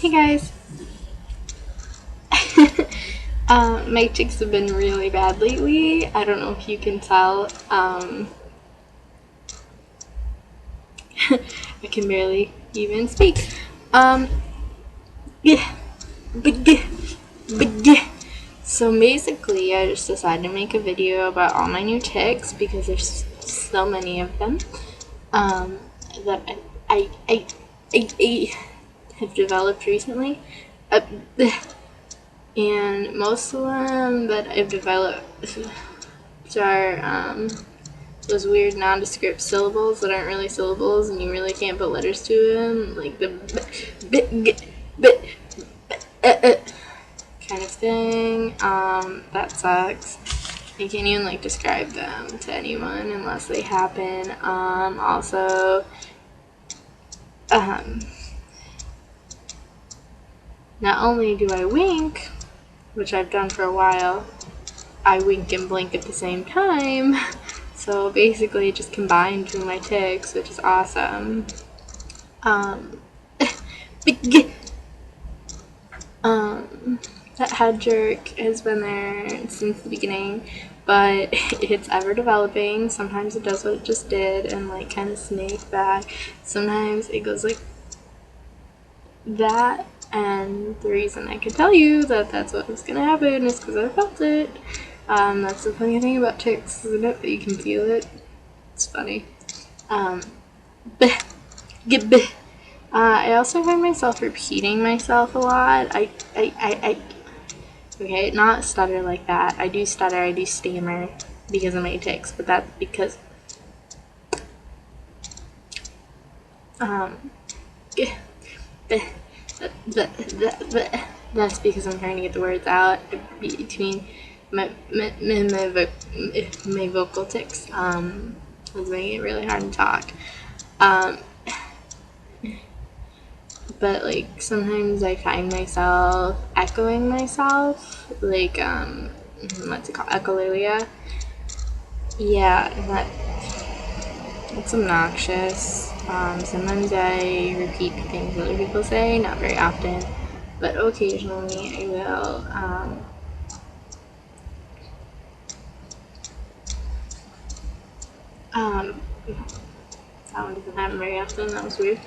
Hey guys! My tics have been really bad lately. I don't know if you can tell. I can barely even speak. Yeah, yeah. So basically, I just decided to make a video about all my new tics because there's so many of them that I have developed recently. And most of them that I've developed are those weird nondescript syllables that aren't really syllables and you really can't put letters to them, like the kind of thing. That sucks. I can't even like describe them to anyone unless they happen. Also, not only do I wink, which I've done for a while, I wink and blink at the same time. So basically it just combined through my tics, which is awesome. That head jerk has been there since the beginning, but it's ever developing. Sometimes it does what it just did and like kind of snake back. Sometimes it goes like that, and the reason I could tell you that that's what was gonna happen is because I felt it. That's the funny thing about tics, isn't it? That you can feel it. It's funny. I also find myself repeating myself a lot. Okay, not stutter like that. I do stutter, I do stammer because of my tics, but that's because, that's because I'm trying to get the words out between my vocal tics. It's making it really hard to talk. But like sometimes I find myself echoing myself, like what's it called, echolalia. Yeah, that's obnoxious. Sometimes I repeat things other people say, not very often, but occasionally I will. That one doesn't happen very often. That was weird.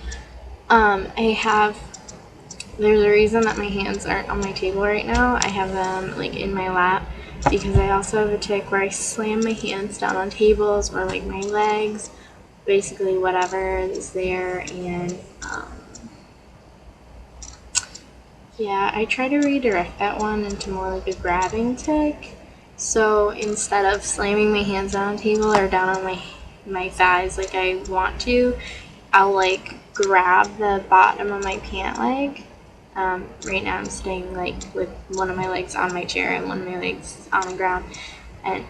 There's a reason that my hands aren't on my table right now. I have them like in my lap because I also have a tic where I slam my hands down on tables or like my legs, basically whatever is there, and yeah, I try to redirect that one into more like a grabbing tic. So instead of slamming my hands down on the table or down on my thighs like I want to, I'll like grab the bottom of my pant leg. Right now I'm staying like with one of my legs on my chair and one of my legs on the ground, and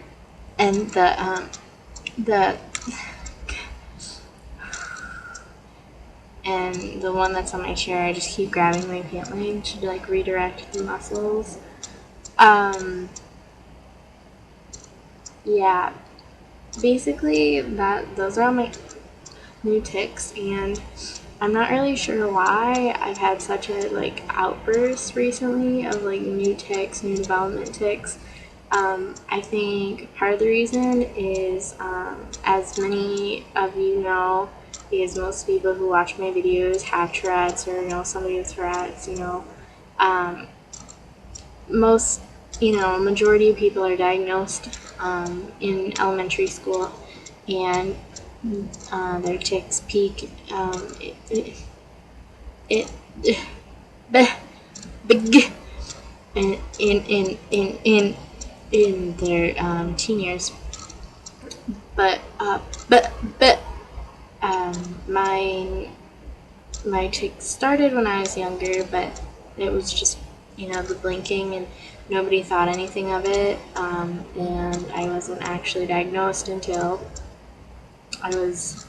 the one that's on my chair, I just keep grabbing my pant leg to like redirect the muscles. Yeah, basically those are all my new tics, and I'm not really sure why I've had such a like outburst recently of like new tics, new development tics. I think part of the reason is, as many of you know, because most people who watch my videos have Tourette's or know somebody with Tourette's, majority of people are diagnosed in elementary school, and their tics peak in their teen years. But my tics started when I was younger, but it was just the blinking, and nobody thought anything of it, and I wasn't actually diagnosed until I was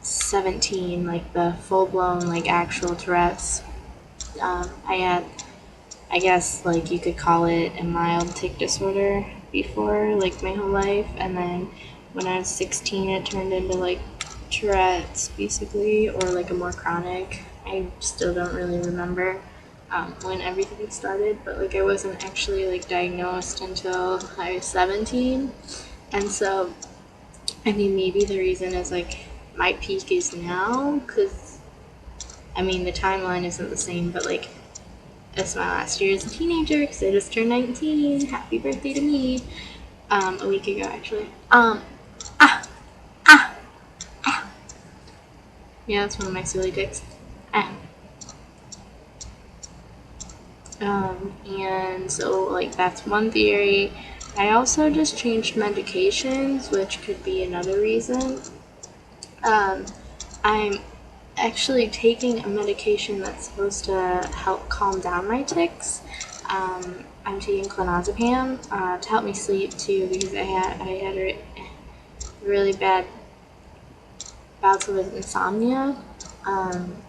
17, like the full-blown like actual Tourette's. I had, I guess like you could call it a mild tic disorder before, like my whole life, and then when I was 16 it turned into like Tourette's basically, or like a more chronic. I I still don't really remember when everything started, but like I wasn't actually like diagnosed until I was 17, and so I mean maybe the reason is like my peak is now, because I mean the timeline isn't the same, but like it's my last year as a teenager because I just turned 19. Happy birthday to me. A week ago actually. Yeah, that's one of my silly tics. And so like that's one theory. I also just changed medications, which could be another reason. I'm actually taking a medication that's supposed to help calm down my tics. I'm taking clonazepam to help me sleep too, because I had really bad bouts with insomnia,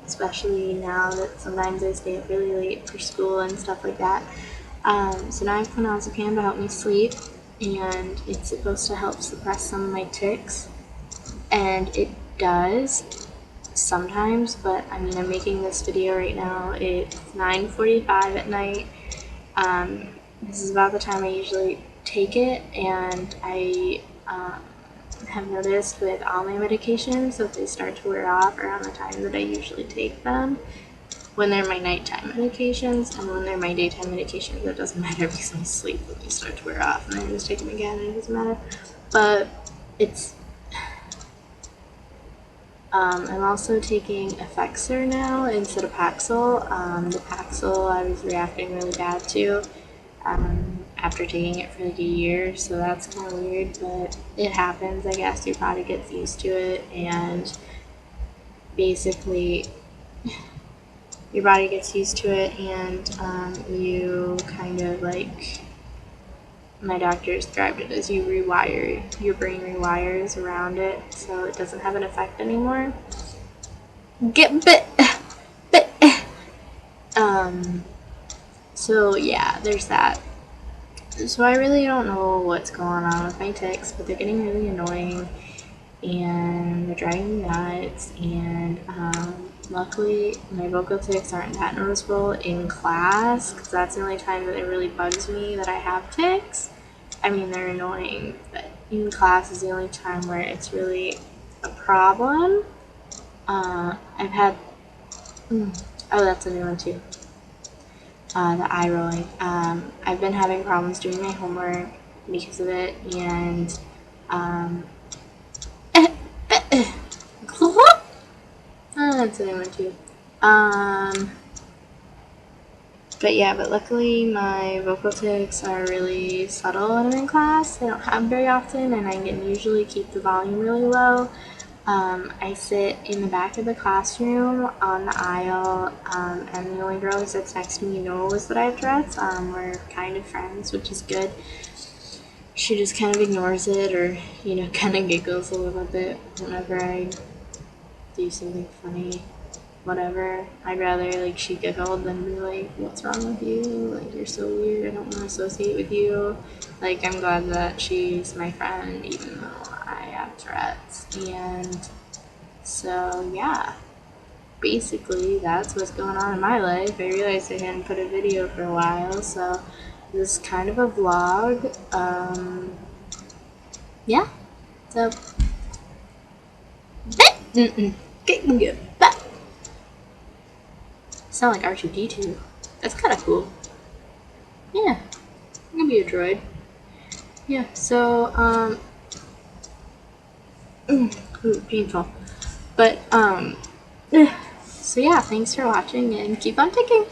especially now that sometimes I stay up really late for school and stuff like that. So now I have clonazepam to help me sleep, and it's supposed to help suppress some of my tics, and it does sometimes, but I mean I'm making this video right now. It's 9:45 at night. This is about the time I usually take it, and I have noticed with all my medications that they start to wear off around the time that I usually take them, when they're my nighttime medications, and when they're my daytime medications it doesn't matter because I'm asleep, but they start to wear off and then I just take them again and it doesn't matter. But it's I'm also taking Effexor now instead of Paxil. The Paxil I was reacting really bad to after taking it for like a year, so that's kind of weird, but it happens. I guess your body gets used to it, and basically your body gets used to it, and you kind of like, my doctor described it as your brain rewires around it, so it doesn't have an effect anymore. Get bit. So yeah, there's that. So I really don't know what's going on with my tics, but they're getting really annoying and they're driving me nuts, and luckily my vocal tics aren't that noticeable in class, because that's the only time that it really bugs me that I have tics. I mean, they're annoying, but in class is the only time where it's really a problem. I've had, oh, that's a new one too. The eye rolling. I've been having problems doing my homework because of it, and that's a new one too. But yeah, but luckily my vocal tics are really subtle when I'm in class. I don't have them very often, and I can usually keep the volume really low. I sit in the back of the classroom on the aisle, and the only girl who sits next to me knows that I have Tourette's. We're kind of friends, which is good. She just kind of ignores it, or, you know, kind of giggles a little bit whenever I do something funny. Whatever. I'd rather, like, she giggled than be like, what's wrong with you? Like, you're so weird, I don't want to associate with you. Like, I'm glad that she's my friend, even though I have Tourette's. And so, yeah. Basically, that's what's going on in my life. I realized I hadn't put a video for a while, so this is kind of a vlog. Yeah. So, getting good. Sound like R2-D2. That's kind of cool. Yeah, I'm gonna be a droid. Yeah, so, ooh, painful. But, so yeah, thanks for watching, and keep on ticking!